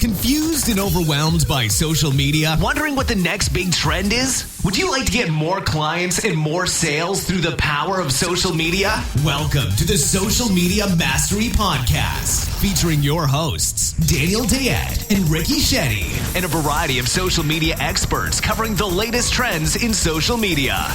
Confused and overwhelmed by social media? Wondering what the next big trend is? Would you like to get more clients and more sales through the power of social media? Welcome to the Social Media Mastery Podcast, featuring your hosts, Daniel Dayette and Ricky Shetty, and a variety of social media experts covering the latest trends in social media.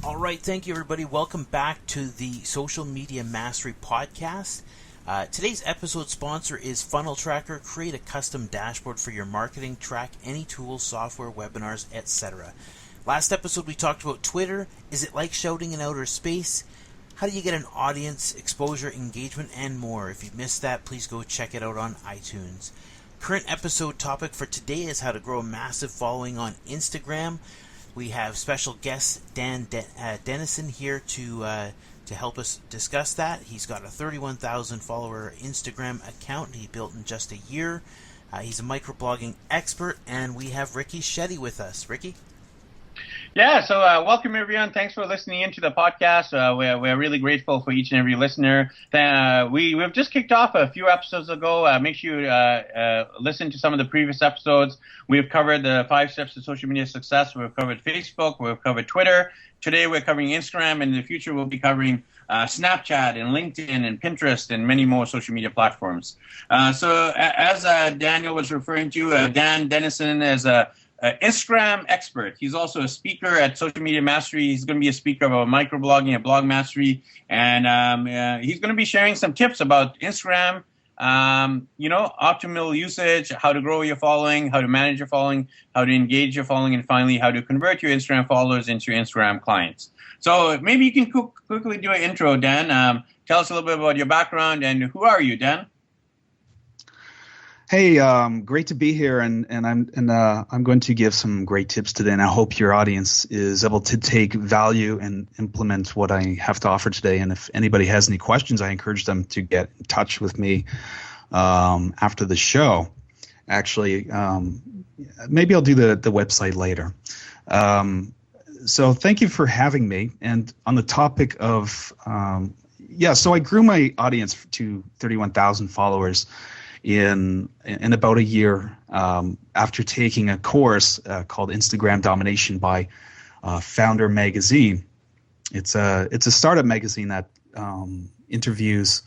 All right, thank you, everybody. Welcome back to the Social Media Mastery Podcast. Today's episode sponsor is Funnel Tracker. Create a custom dashboard for your marketing, track any tools, software, webinars, etc. Last episode, we talked about Twitter. Is it like shouting in outer space? How do you get an audience, exposure, engagement, and more? If you missed that, please go check it out on iTunes. Current episode topic for today is how to grow a massive following on Instagram. We have special guest Dynneson here to help us discuss that. He's got a 31,000 follower Instagram account he built in just a year. He's a microblogging expert, and we have Ricky Shetty with us. Ricky? Yeah, so welcome everyone. Thanks for listening into the podcast. We're really grateful for each and every listener. We've just kicked off a few episodes ago. Make sure you listen to some of the previous episodes. We've covered the 5 steps to social media success. We've covered Facebook. We've covered Twitter. Today we're covering Instagram, and in the future we'll be covering Snapchat and LinkedIn and Pinterest and many more social media platforms. So as Daniel was referring to, Dan Dynneson is a Instagram expert. He's also a speaker at Social Media Mastery. He's going to be a speaker about microblogging at Blog Mastery, and he's going to be sharing some tips about Instagram, optimal usage, how to grow your following, how to manage your following, how to engage your following, and finally, how to convert your Instagram followers into your Instagram clients. So maybe you can quickly do an intro, Dan. Tell us a little bit about your background, and who are you, Dan? Hey, great to be here, and I'm going to give some great tips today, and I hope your audience is able to take value and implement what I have to offer today. And if anybody has any questions, I encourage them to get in touch with me after the show. Actually, maybe I'll do the website later. So thank you for having me. And on the topic of so I grew my audience to 31,000 followers in about a year after taking a course called Instagram Domination by Founder Magazine. It's a startup magazine that interviews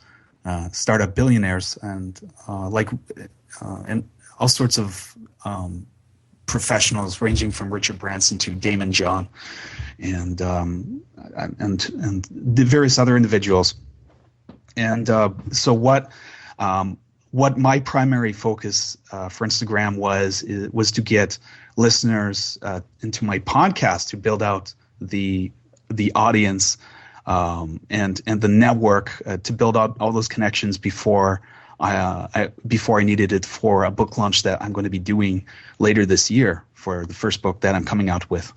startup billionaires and all sorts of professionals, ranging from Richard Branson to Damon John and the various other individuals. And so what my primary focus for Instagram was to get listeners into my podcast to build out the audience and the network to build out all those connections before I needed it for a book launch that I'm going to be doing later this year for the first book that I'm coming out with.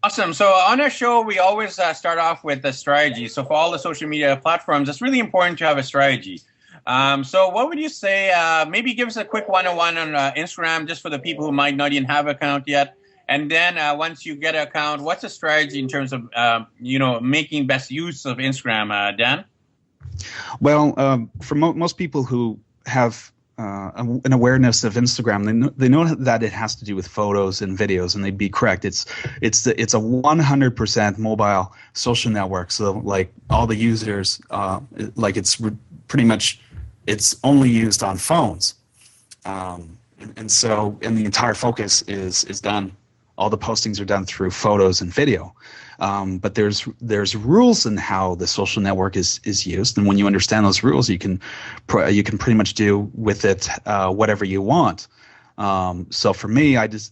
Awesome. So on our show, we always start off with a strategy. So for all the social media platforms, it's really important to have a strategy. So what would you say, maybe give us a quick one-on-one on Instagram, just for the people who might not even have an account yet. And then once you get an account, what's the strategy in terms of, making best use of Instagram, Dan? Well, for most people who have an awareness of Instagram, they know that it has to do with photos and videos, and they'd be correct. It's a 100% mobile social network. So like all the users, pretty much it's only used on phones, and the entire focus is done. All the postings are done through photos and video. But there's rules in how the social network is used, and when you understand those rules, you can pretty much do with it whatever you want. So for me, it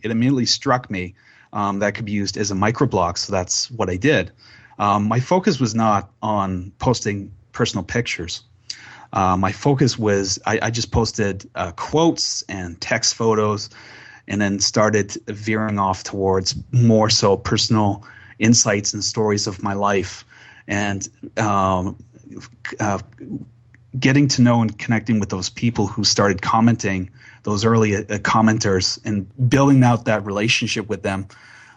immediately struck me that it could be used as a microblog. So that's what I did. My focus was not on posting personal pictures. My focus was I just posted quotes and text photos, and then started veering off towards more so personal insights and stories of my life, and getting to know and connecting with those people who started commenting, those early commenters, and building out that relationship with them,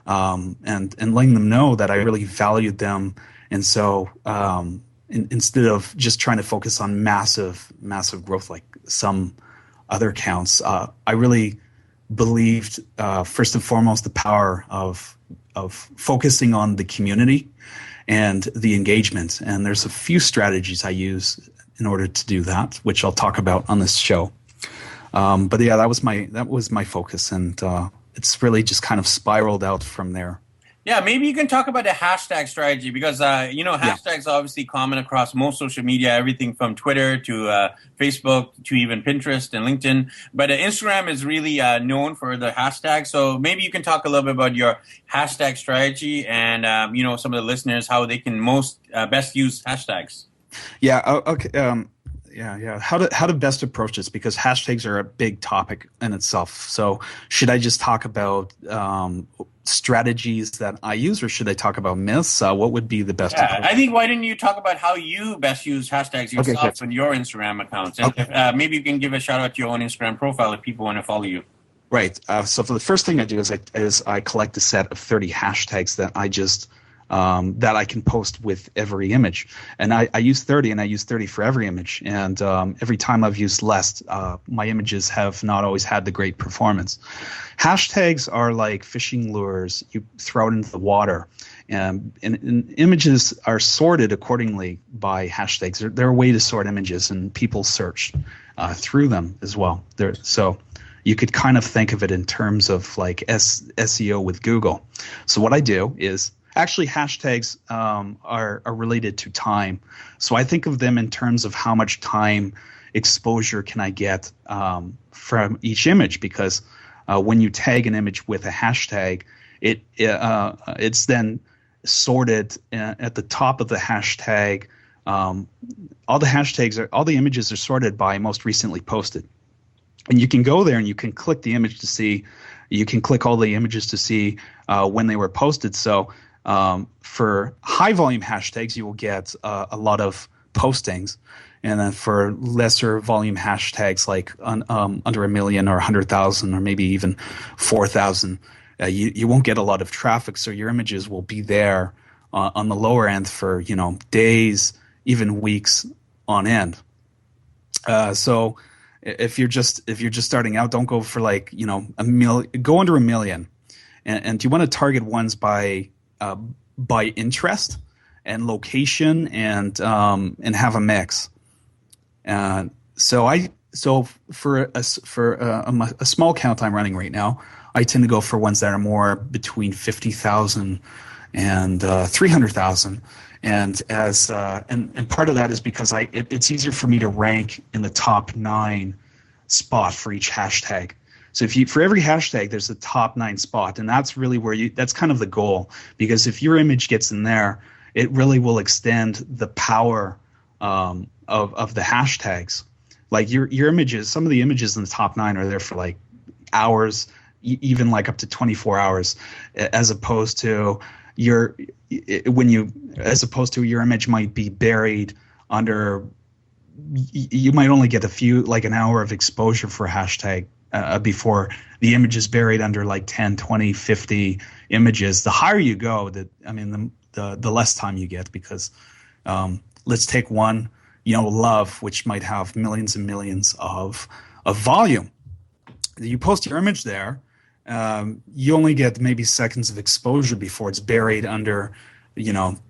and letting them know that I really valued them. And so instead of just trying to focus on massive growth like some other accounts, I really believed first and foremost the power of focusing on the community and the engagement. And there's a few strategies I use in order to do that, which I'll talk about on this show. But yeah, that was my focus, and it's really just kind of spiraled out from there. Yeah, maybe you can talk about the hashtag strategy, because hashtags are obviously common across most social media, everything from Twitter to Facebook to even Pinterest and LinkedIn. But Instagram is really known for the hashtag. So maybe you can talk a little bit about your hashtag strategy and some of the listeners how they can best use hashtags. Yeah. Okay. Yeah. How to best approach this, because hashtags are a big topic in itself. So should I just talk about strategies that I use, or should I talk about myths? What would be the best approach? I think why didn't you talk about how you best use hashtags yourself on your Instagram accounts? And maybe you can give a shout out to your own Instagram profile if people want to follow you. Right. So for the first thing I do is I collect a set of 30 hashtags that I just that I can post with every image. And I use 30, and I use 30 for every image. And every time I've used less, my images have not always had the great performance. Hashtags are like fishing lures. You throw it into the water. And images are sorted accordingly by hashtags. They're a way to sort images, and people search through them as well. So you could kind of think of it in terms of like SEO with Google. So what I do is, actually, hashtags are related to time. So I think of them in terms of how much time exposure can I get from each image, because when you tag an image with a hashtag, it's then sorted at the top of the hashtag. All the images are sorted by most recently posted. And you can go there and you can click the image to see, you can click all the images to see when they were posted. So for high volume hashtags, you will get a lot of postings. And then for lesser volume hashtags like under 1 million or 100,000 or maybe even 4,000, you won't get a lot of traffic. So your images will be there on the lower end for days, even weeks on end. So if you're just starting out, don't go for like a million. Go under 1 million, and you want to target ones by interest and location and have a mix. So for a small account I'm running right now, I tend to go for ones that are more between 50,000 and 300,000. And and part of that is because it's easier for me to rank in the top 9 spot for each hashtag. So for every hashtag, there's a top 9 spot, and that's really that's kind of the goal, because if your image gets in there, it really will extend the power of the hashtags. Like your images, some of the images in the top 9 are there for like hours, even like up to 24 hours, as opposed to your image might be buried under. You might only get like an hour of exposure for a hashtag before the image is buried under like 10, 20, 50 images. The higher you go, the less time you get, because let's take one, love, which might have millions and millions of volume. You post your image there, you only get maybe seconds of exposure before it's buried under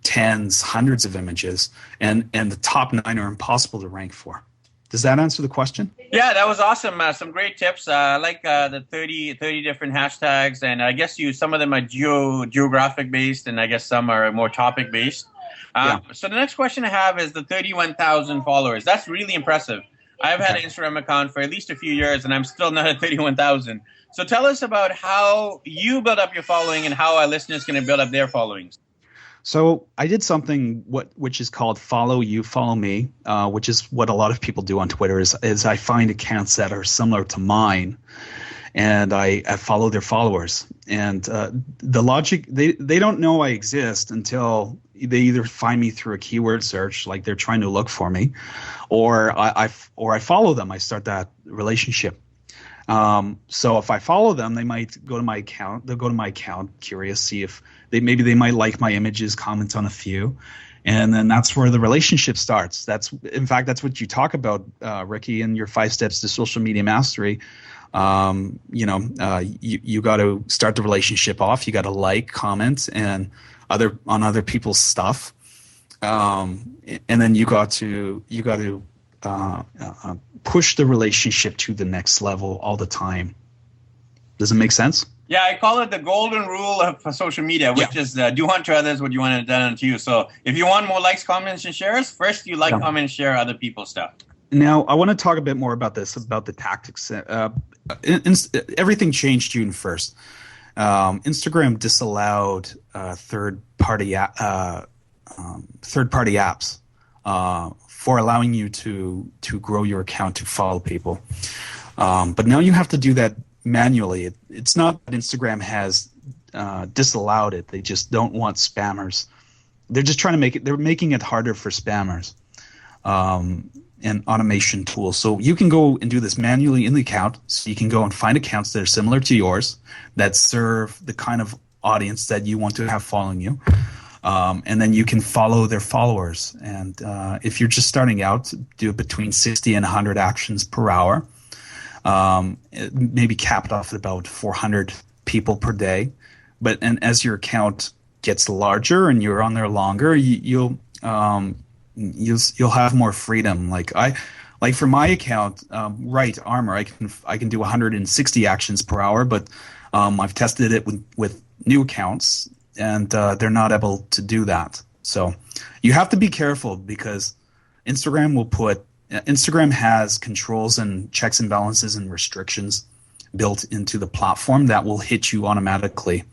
tens, hundreds of images, and the top 9 are impossible to rank for. Does that answer the question? Yeah, that was awesome. Some great tips. I like the 30 different hashtags, and I guess some of them are geographic based, and I guess some are more topic based. Yeah. So the next question I have is the 31,000 followers. That's really impressive. I've had an Instagram account for at least a few years, and I'm still not at 31,000. So tell us about how you build up your following and how our listeners can build up their followings. So I did something which is called follow you, follow me, which is what a lot of people do on Twitter. Is I find accounts that are similar to mine, and I follow their followers. And the logic, they don't know I exist until they either find me through a keyword search, like they're trying to look for me, or I follow them. I start that relationship. So if I follow them, they might go to my account. They'll go to my account, curious, see if they might like my images, comment on a few, and then that's where the relationship starts. That's what you talk about, Ricky, in your 5 steps to social media mastery. You got to start the relationship off. You got to like, comment, and on other people's stuff, and then you got to push the relationship to the next level all the time. Does it make sense? Yeah, I call it the golden rule of social media, which is do unto others what you want to done unto you. So if you want more likes, comments, and shares, first you like, comment, share other people's stuff. Now, I want to talk a bit more about this, about the tactics. Everything changed June 1st. Instagram disallowed third-party apps for allowing you to grow your account, to follow people. But now you have to do that manually. It's not that Instagram has disallowed it. They just don't want spammers. They're just trying to they're making it harder for spammers. And automation tools. So you can go and do this manually in the account. So you can go and find accounts that are similar to yours, that serve the kind of audience that you want to have following you. And then you can follow their followers. And if you're just starting out, do between 60 and 100 actions per hour. Maybe cap it off at about 400 people per day. And as your account gets larger and you're on there longer, you'll have more freedom. Like for my account, Right Armor, I can do 160 actions per hour, but I've tested it with new accounts, and they're not able to do that. So you have to be careful, because Instagram has controls and checks and balances and restrictions built into the platform that will hit you automatically,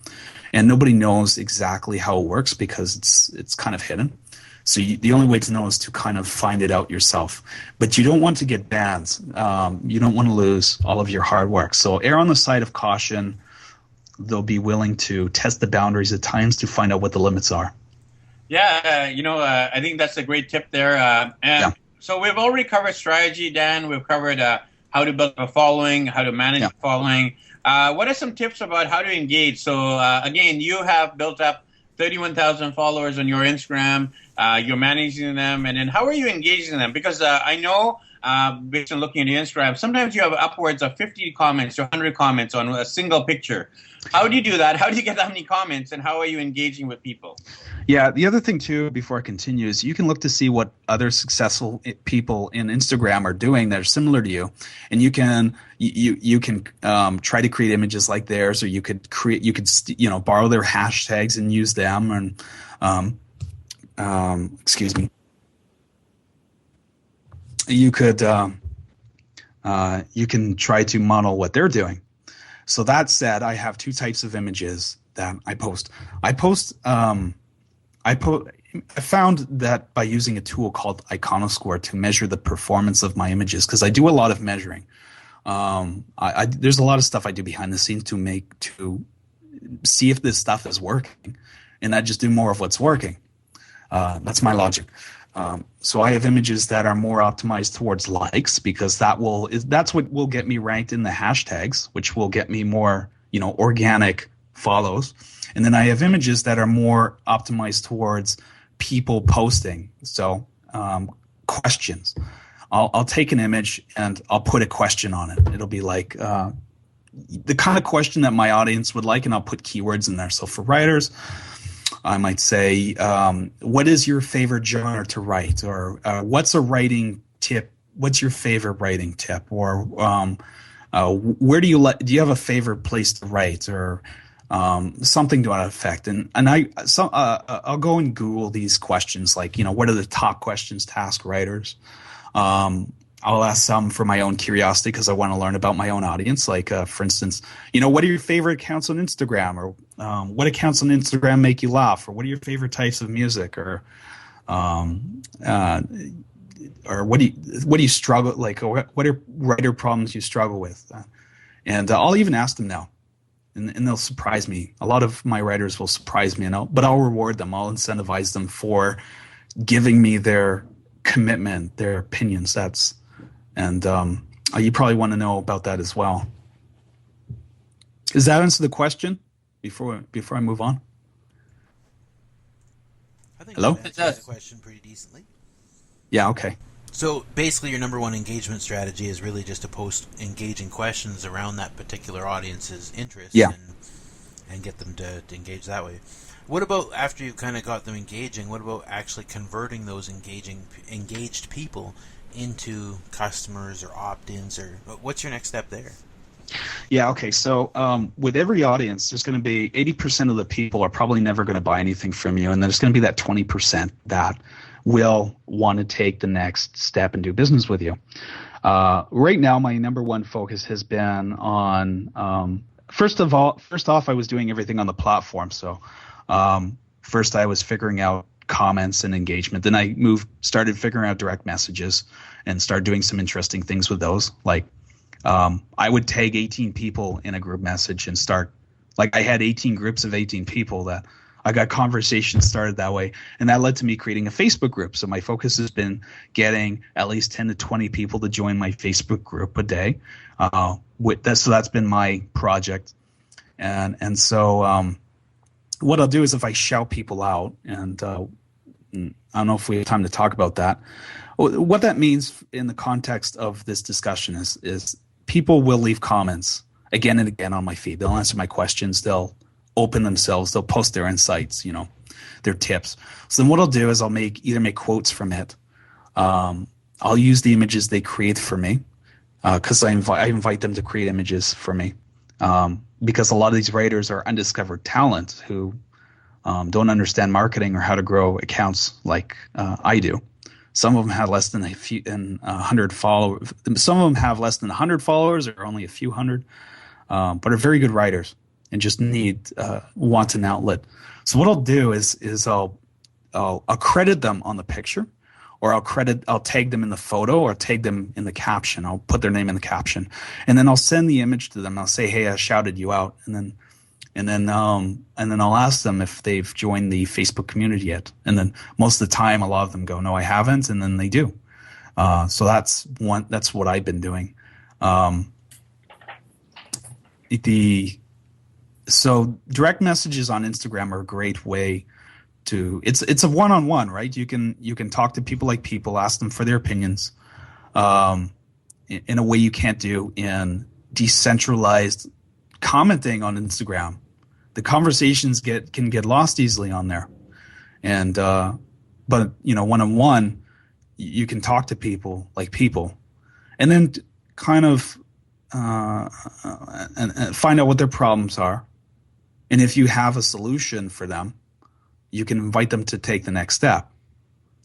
and nobody knows exactly how it works because it's kind of hidden. So the only way to know is to kind of find it out yourself. But you don't want to get banned. You don't want to lose all of your hard work. So err on the side of caution. They'll be willing to test the boundaries at times to find out what the limits are. Yeah, I think that's a great tip there. So we've already covered strategy, Dan. We've covered how to build a following, how to manage a following. What are some tips about how to engage? So again, you have built up 31,000 followers on your Instagram. You're managing them, and then how are you engaging them? Because I know, based on looking at your Instagram, sometimes you have upwards of 50 comments or 100 comments on a single picture. How do you do that? How do you get that many comments, and how are you engaging with people? Yeah, the other thing too, before I continue, is you can look to see what other successful people in Instagram are doing that are similar to you, and you can try to create images like theirs, or you could borrow their hashtags and use them, and excuse me. You can try to model what they're doing. So that said, I have 2 types of images that I post. I found that by using a tool called Iconoscore to measure the performance of my images, because I do a lot of measuring. There's a lot of stuff I do behind the scenes to see if this stuff is working, and I just do more of what's working. That's my logic. So I have images that are more optimized towards likes, because that's what will get me ranked in the hashtags, which will get me more, organic follows. And then I have images that are more optimized towards people posting. So questions. I'll take an image and I'll put a question on it. It'll be like the kind of question that my audience would like, and I'll put keywords in there. So for writers, I might say, what is your favorite genre to write? Or what's a writing tip? What's your favorite writing tip? Or where do you have a favorite place to write? Or something to that effect. And I'll go and Google these questions, like, what are the top questions to ask writers? I'll ask some for my own curiosity, because I want to learn about my own audience. Like, for instance, what are your favorite accounts on Instagram? Or what accounts on Instagram make you laugh? Or what are your favorite types of music? Or what do you struggle, like, or what are writer problems you struggle with? And I'll even ask them now. and they'll surprise me. A lot of my writers will surprise me, but I'll reward them. I'll incentivize them for giving me their commitment, their opinions. You probably want to know about that as well. Does that answer the question before I move on? I think Hello? that answers the question pretty decently. Yeah, okay. So basically your number one engagement strategy is really just to post engaging questions around that particular audience's interest, Yeah. and get them to engage that way. What about after you kind of got them engaging, what about actually converting those engaged people into customers or opt-ins, or what's your next step there? Yeah, okay. So with every audience, there's going to be 80% of the people are probably never going to buy anything from you, and there's going to be that 20% that will want to take the next step and do business with you. Right now, my number one focus has been on first off, I was doing everything on the platform. So first, I was figuring out comments and engagement. Then I started figuring out direct messages and started doing some interesting things with those, like. I would tag 18 people in a group message and start, like I had 18 groups of 18 people that I got conversations started that way. And that led to me creating a Facebook group. So my focus has been getting at least 10 to 20 people to join my Facebook group a day. So that's been my project. And so what I'll do is if I shout people out, and I don't know if we have time to talk about that. What that means in the context of this discussion is people will leave comments again and again on my feed. They'll answer my questions. They'll open themselves. They'll post their insights, their tips. So then what I'll do is I'll either make quotes from it. I'll use the images they create for me because I invite them to create images for me because a lot of these writers are undiscovered talent who don't understand marketing or how to grow accounts like I do. Some of them have less than 100 followers. Some of them have less than 100 followers or only a few hundred, but are very good writers and just want an outlet. So what I'll do is I'll credit them on the picture, or I'll tag them in the photo, or tag them in the caption. I'll put their name in the caption, and then I'll send the image to them. I'll say, "Hey, I shouted you out," and then I'll ask them if they've joined the Facebook community yet. And then most of the time, a lot of them go, "No, I haven't," and then they do. So that's what I've been doing. So direct messages on Instagram are a great way to. It's a one-on-one, right? You can talk to people like people, ask them for their opinions, in a way you can't do in decentralized commenting on Instagram. The conversations can get lost easily on there, and but one-on-one, you can talk to people like people, and then kind of and find out what their problems are, and if you have a solution for them, you can invite them to take the next step,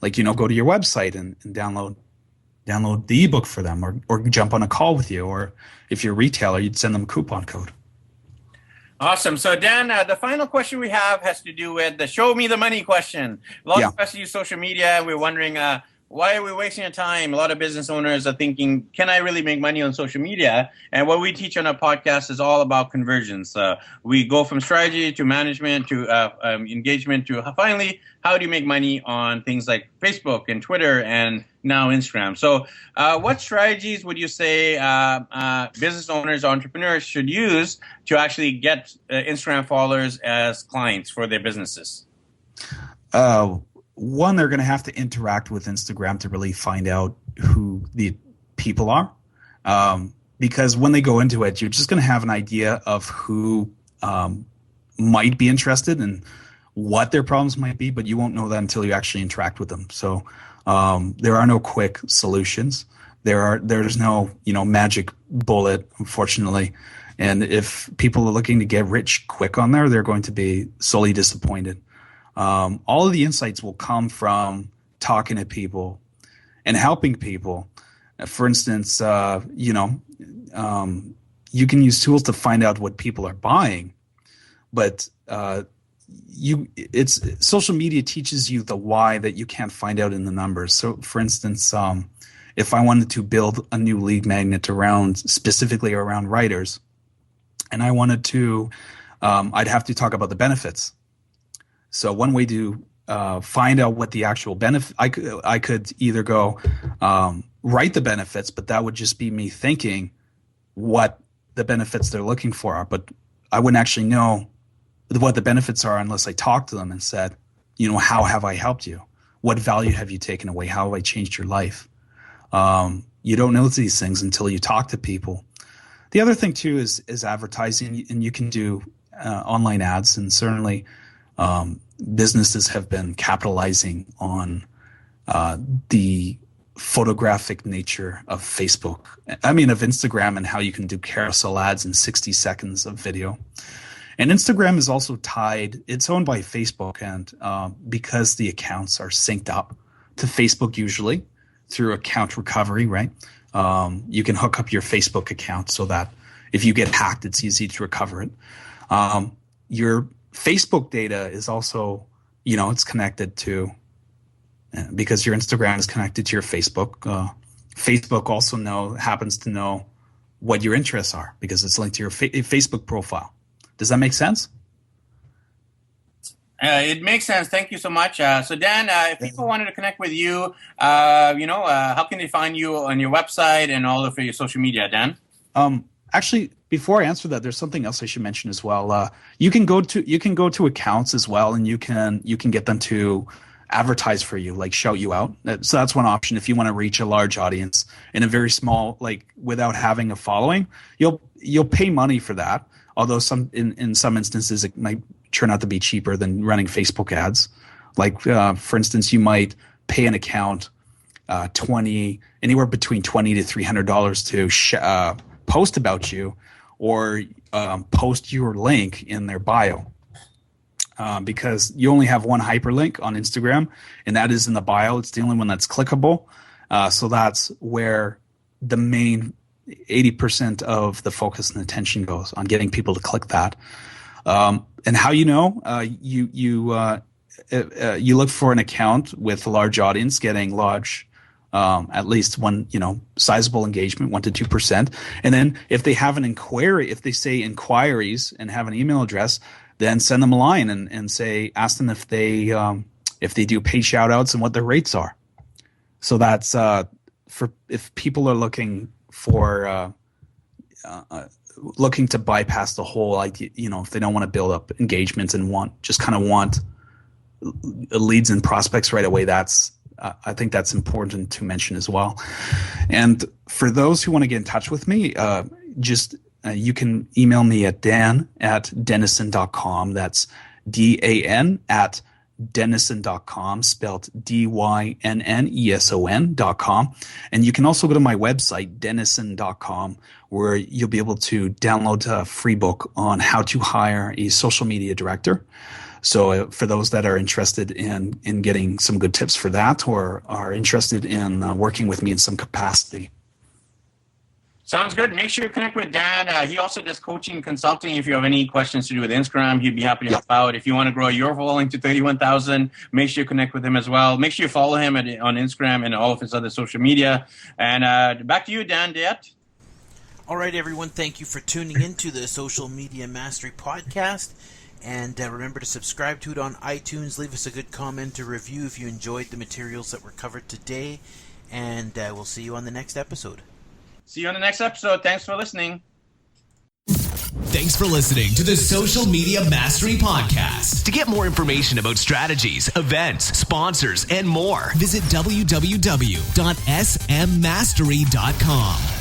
like go to your website and download the ebook for them, or jump on a call with you, or if you're a retailer, you'd send them a coupon code. Awesome. So, Dan, the final question we have has to do with the show me the money question. A lot of us use social media. We're wondering, why are we wasting our time? A lot of business owners are thinking, can I really make money on social media? And what we teach on our podcast is all about conversions. We go from strategy to management to engagement to finally, how do you make money on things like Facebook and Twitter and now Instagram? So what strategies would you say business owners, entrepreneurs should use to actually get Instagram followers as clients for their businesses? One, they're going to have to interact with Instagram to really find out who the people are. Because when they go into it, you're just going to have an idea of who might be interested and what their problems might be, but you won't know that until you actually interact with them. So there are no quick solutions. There's no magic bullet, unfortunately. And if people are looking to get rich quick on there, they're going to be sorely disappointed. All of the insights will come from talking to people and helping people. For instance, you can use tools to find out what people are buying, but social media teaches you the why that you can't find out in the numbers. So, for instance, if I wanted to build a new lead magnet specifically around writers, and I wanted to, I'd have to talk about the benefits. So one way to find out what the actual benefit, I could either go write the benefits, but that would just be me thinking what the benefits they're looking for are. But I wouldn't actually know what the benefits are unless I talked to them and said, how have I helped you? What value have you taken away? How have I changed your life? You don't know these things until you talk to people. The other thing too is advertising, and you can do online ads, and certainly businesses have been capitalizing on the photographic nature of Facebook. I mean, of Instagram, and how you can do carousel ads in 60 seconds of video. And Instagram is also tied, it's owned by Facebook, and because the accounts are synced up to Facebook usually through account recovery, right? You can hook up your Facebook account so that if you get hacked, it's easy to recover it. Your Facebook data is also, it's connected to, because your Instagram is connected to your Facebook. Facebook also happens to know what your interests are because it's linked to your Facebook profile. Does that make sense? It makes sense. Thank you so much. So Dan, if people wanted to connect with you, how can they find you on your website and all of your social media, Dan? Actually, before I answer that, there's something else I should mention as well. You can go to accounts as well, and you can get them to advertise for you, like shout you out. So that's one option if you want to reach a large audience in a very small, like without having a following. You'll pay money for that. Although in some instances it might turn out to be cheaper than running Facebook ads. Like for instance, you might pay an account anywhere between $20 to $300 to post about you, or post your link in their bio. Because you only have one hyperlink on Instagram, and that is in the bio. It's the only one that's clickable. So that's where the main 80% of the focus and attention goes, on getting people to click that. And how you look for an account with a large audience getting large, at least one, sizable engagement, 1% to 2%. And then if they have an inquiry, if they say inquiries and have an email address, then send them a line and say, ask them if they do paid shout outs and what their rates are. So that's for if people are looking for looking to bypass the whole idea, if they don't want to build up engagements and want leads and prospects right away, that's I think that's important to mention as well. And for those who want to get in touch with me, you can email me at dan@dynneson.com. That's DAN at Dynneson.com, spelled DYNNESON.com. And you can also go to my website, Dynneson.com, where you'll be able to download a free book on how to hire a social media director. So for those that are interested in getting some good tips for that, or are interested in working with me in some capacity. Sounds good. Make sure you connect with Dan. He also does coaching and consulting. If you have any questions to do with Instagram, he'd be happy to help out. If you want to grow your following to 31,000, make sure you connect with him as well. Make sure you follow him on Instagram and all of his other social media. And back to you, Dan Diet. All right, everyone. Thank you for tuning into the Social Media Mastery Podcast. And remember to subscribe to it on iTunes. Leave us a good comment or review if you enjoyed the materials that were covered today. And we'll see you on the next episode. See you on the next episode. Thanks for listening. Thanks for listening to the Social Media Mastery Podcast. To get more information about strategies, events, sponsors, and more, visit www.smmastery.com.